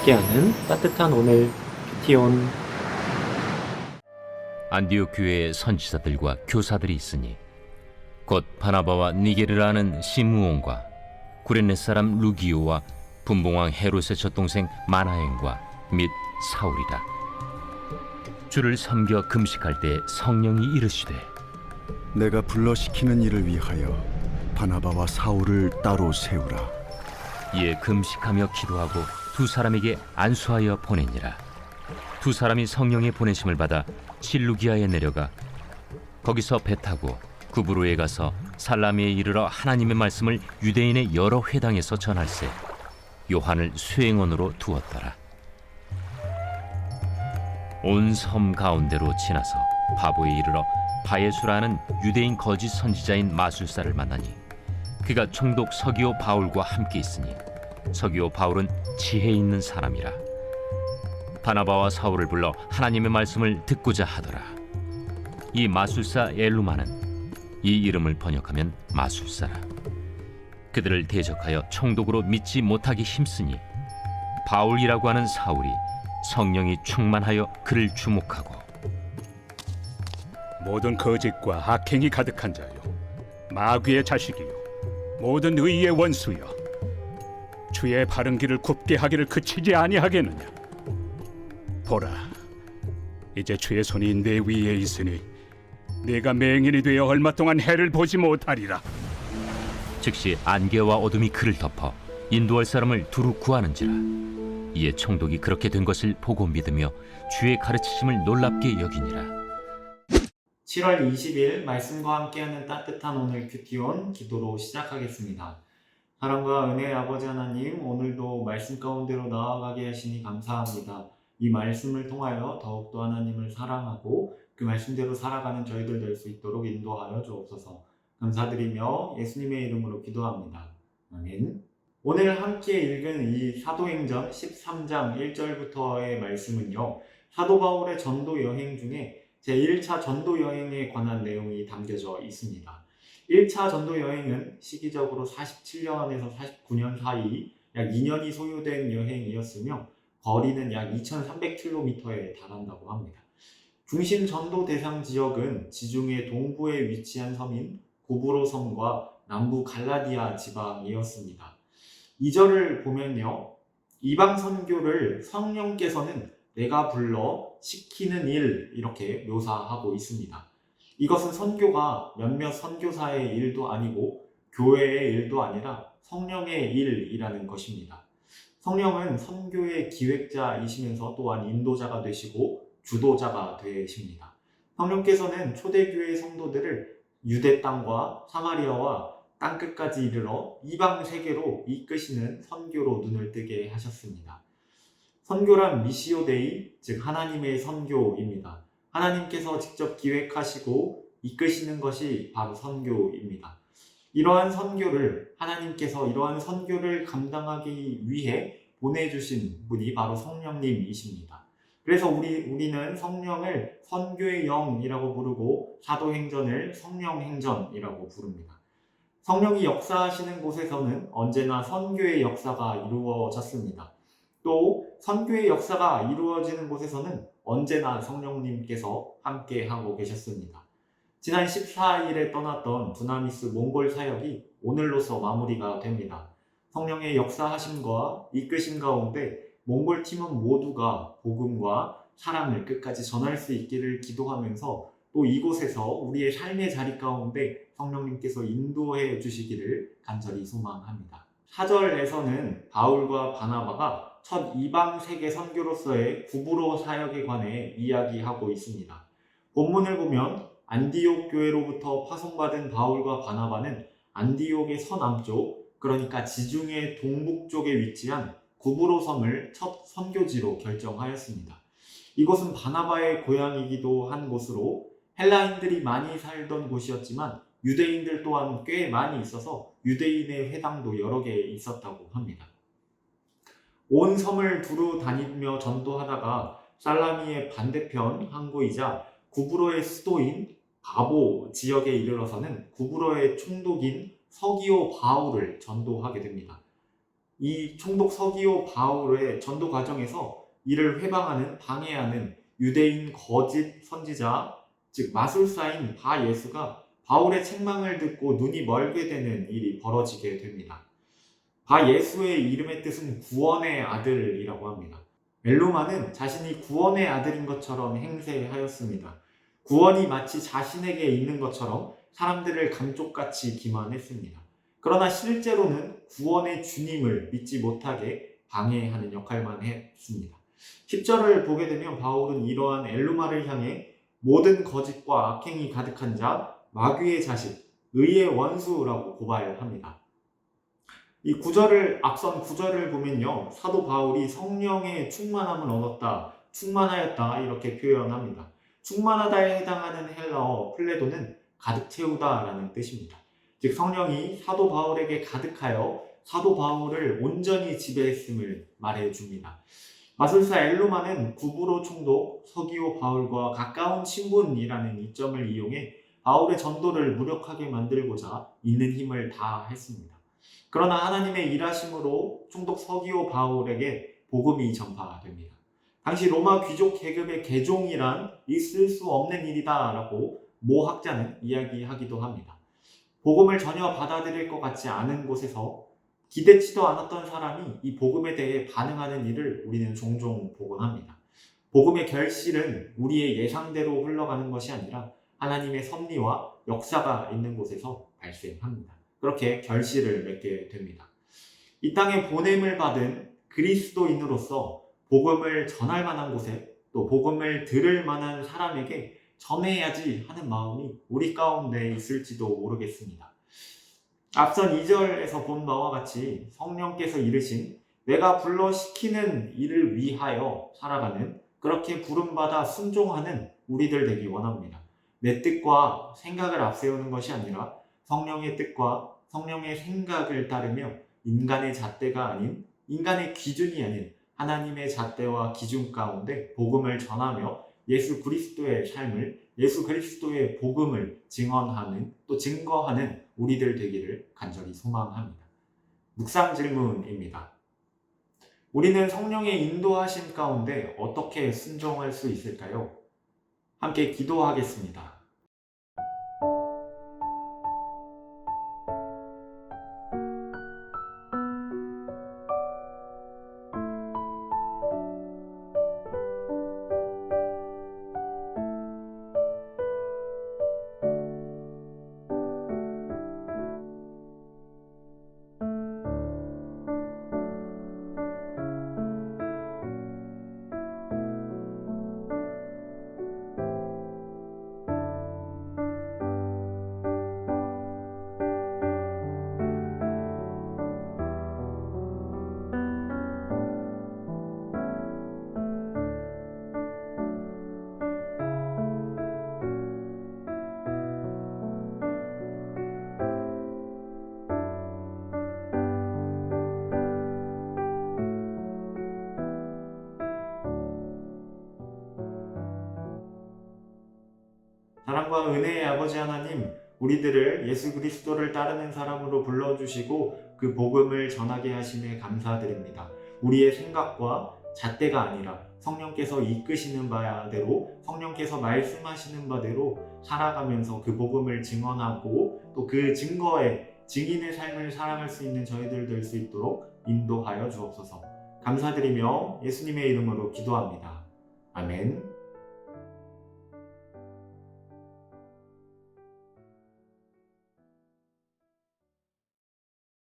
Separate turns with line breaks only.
함께하는 따뜻한 오늘 큐티온.
안디옥 교회의 선지자들과 교사들이 있으니 곧 바나바와 니게르라 하는 시므온과 구레네 사람 루기오와 분봉왕 헤롯의 젖동생 마나엔과 및 사울이라. 주를 섬겨 금식할 때 성령이 이르시되
내가 불러시키는 일을 위하여 바나바와 사울을 따로 세우라.
이에 금식하며 기도하고 두 사람에게 안수하여 보내니라. 두 사람이 성령의 보내심을 받아 실루기아에 내려가 거기서 배 타고 구브로에 가서 살라미에 이르러 하나님의 말씀을 유대인의 여러 회당에서 전할세 요한을 수행원으로 두었더라. 온 섬 가운데로 지나서 바보에 이르러 바예수라는 유대인 거짓 선지자인 마술사를 만나니 그가 총독 서기오 바울과 함께 있으니 서기오 바울은 지혜 있는 사람이라. 바나바와 사울을 불러 하나님의 말씀을 듣고자 하더라. 이 마술사 엘루마는 이 이름을 번역하면 마술사라. 그들을 대적하여 총독으로 믿지 못하기 힘쓰니 바울이라고 하는 사울이 성령이 충만하여 그를 주목하고
모든 거짓과 악행이 가득한 자요 마귀의 자식이요 모든 의의 원수여 주의 바른 길을 굽게 하기를 그치지 아니하겠느냐. 보라, 이제 주의 손이 내 위에 있으니 내가 맹인이 되어 얼마 동안 해를 보지 못하리라.
즉시 안개와 어둠이 그를 덮어 인도할 사람을 두루 구하는지라. 이에 총독이 그렇게 된 것을 보고 믿으며 주의 가르치심을 놀랍게 여기니라.
7월 20일 말씀과 함께하는 따뜻한 오늘 큐티온 기도로 시작하겠습니다. 사랑과 은혜의 아버지 하나님, 오늘도 말씀 가운데로 나아가게 하시니 감사합니다. 이 말씀을 통하여 더욱더 하나님을 사랑하고 그 말씀대로 살아가는 저희들 될 수 있도록 인도하여 주옵소서. 감사드리며 예수님의 이름으로 기도합니다. 아멘. 오늘 함께 읽은 이 사도행전 13장 1절부터의 말씀은요, 사도 바울의 전도 여행 중에 제1차 전도 여행에 관한 내용이 담겨져 있습니다. 1차 전도 여행은 시기적으로 47년에서 49년 사이 약 2년이 소요된 여행이었으며 거리는 약 2300km에 달한다고 합니다. 중심 전도 대상 지역은 지중해 동부에 위치한 섬인 구브로 섬과 남부 갈라디아 지방이었습니다. 2절을 보면요, 이방 선교를 성령께서는 내가 불러 시키는 일, 이렇게 묘사하고 있습니다. 이것은 선교가 몇몇 선교사의 일도 아니고 교회의 일도 아니라 성령의 일이라는 것입니다. 성령은 선교의 기획자이시면서 또한 인도자가 되시고 주도자가 되십니다. 성령께서는 초대교회 성도들을 유대 땅과 사마리아와 땅끝까지 이르러 이방 세계로 이끄시는 선교로 눈을 뜨게 하셨습니다. 선교란 미시오 데이, 즉 하나님의 선교입니다. 하나님께서 직접 기획하시고 이끄시는 것이 바로 선교입니다. 이러한 선교를 감당하기 위해 보내주신 분이 바로 성령님이십니다. 그래서 우리는 성령을 선교의 영이라고 부르고 사도행전을 성령행전이라고 부릅니다. 성령이 역사하시는 곳에서는 언제나 선교의 역사가 이루어졌습니다. 또 선교의 역사가 이루어지는 곳에서는 언제나 성령님께서 함께하고 계셨습니다. 지난 14일에 떠났던 두나미스 몽골 사역이 오늘로서 마무리가 됩니다. 성령의 역사하심과 이끄심 가운데 몽골 팀은 모두가 복음과 사랑을 끝까지 전할 수 있기를 기도하면서 또 이곳에서 우리의 삶의 자리 가운데 성령님께서 인도해 주시기를 간절히 소망합니다. 4절에서는 바울과 바나바가 첫 이방 세계 선교로서의 구브로 사역에 관해 이야기하고 있습니다. 본문을 보면 안디옥 교회로부터 파송받은 바울과 바나바는 안디옥의 서남쪽, 그러니까 지중해 동북쪽에 위치한 구브로 섬을 첫 선교지로 결정하였습니다. 이곳은 바나바의 고향이기도 한 곳으로 헬라인들이 많이 살던 곳이었지만 유대인들 또한 꽤 많이 있어서 유대인의 회당도 여러 개 있었다고 합니다. 온 섬을 두루 다니며 전도하다가 살라미의 반대편 항구이자 구브로의 수도인 바보 지역에 이르러서는 구브로의 총독인 서기오 바울을 전도하게 됩니다. 이 총독 서기오 바울의 전도 과정에서 이를 회방하는 방해하는 유대인 거짓 선지자, 즉 마술사인 바 예수가 바울의 책망을 듣고 눈이 멀게 되는 일이 벌어지게 됩니다. 바 예수의 이름의 뜻은 구원의 아들이라고 합니다. 엘루마는 자신이 구원의 아들인 것처럼 행세하였습니다. 구원이 마치 자신에게 있는 것처럼 사람들을 감쪽같이 기만했습니다. 그러나 실제로는 구원의 주님을 믿지 못하게 방해하는 역할만 했습니다. 10절을 보게 되면 바울은 이러한 엘루마를 향해 모든 거짓과 악행이 가득한 자, 마귀의 자식, 의의 원수라고 고발합니다. 이 앞선 구절을 보면요, 사도 바울이 성령의 충만함을 얻었다, 충만하였다 이렇게 표현합니다. 충만하다에 해당하는 헬라어 플레도는 가득 채우다 라는 뜻입니다. 즉 성령이 사도 바울에게 가득하여 사도 바울을 온전히 지배했음을 말해줍니다. 마술사 엘루마는 구브로 총독 서기오 바울과 가까운 친분이라는 이점을 이용해 바울의 전도를 무력하게 만들고자 있는 힘을 다했습니다. 그러나 하나님의 일하심으로 총독 서기오 바울에게 복음이 전파됩니다. 당시 로마 귀족 계급의 개종이란 있을 수 없는 일이다 라고 모 학자는 이야기하기도 합니다. 복음을 전혀 받아들일 것 같지 않은 곳에서 기대치도 않았던 사람이 이 복음에 대해 반응하는 일을 우리는 종종 보곤 합니다. 복음의 결실은 우리의 예상대로 흘러가는 것이 아니라 하나님의 섭리와 역사가 있는 곳에서 발생합니다. 그렇게 결실을 맺게 됩니다. 이 땅에 보냄을 받은 그리스도인으로서 복음을 전할 만한 곳에 또 복음을 들을 만한 사람에게 전해야지 하는 마음이 우리 가운데 있을지도 모르겠습니다. 앞선 2절에서 본 바와 같이 성령께서 이르신 내가 불러 시키는 일을 위하여 살아가는 그렇게 부름받아 순종하는 우리들 되기 원합니다. 내 뜻과 생각을 앞세우는 것이 아니라 성령의 뜻과 성령의 생각을 따르며 인간의 잣대가 아닌 인간의 기준이 아닌 하나님의 잣대와 기준 가운데 복음을 전하며 예수 그리스도의 삶을 예수 그리스도의 복음을 증언하는 또 증거하는 우리들 되기를 간절히 소망합니다. 묵상 질문입니다. 우리는 성령의 인도하심 가운데 어떻게 순종할 수 있을까요? 함께 기도하겠습니다. 사랑과 은혜의 아버지 하나님, 우리들을 예수 그리스도를 따르는 사람으로 불러주시고 그 복음을 전하게 하심에 감사드립니다. 우리의 생각과 잣대가 아니라 성령께서 이끄시는 바대로 성령께서 말씀하시는 바대로 살아가면서 그 복음을 증언하고 또 그 증거에 증인의 삶을 살아갈 수 있는 저희들 될 수 있도록 인도하여 주옵소서. 감사드리며 예수님의 이름으로 기도합니다. 아멘.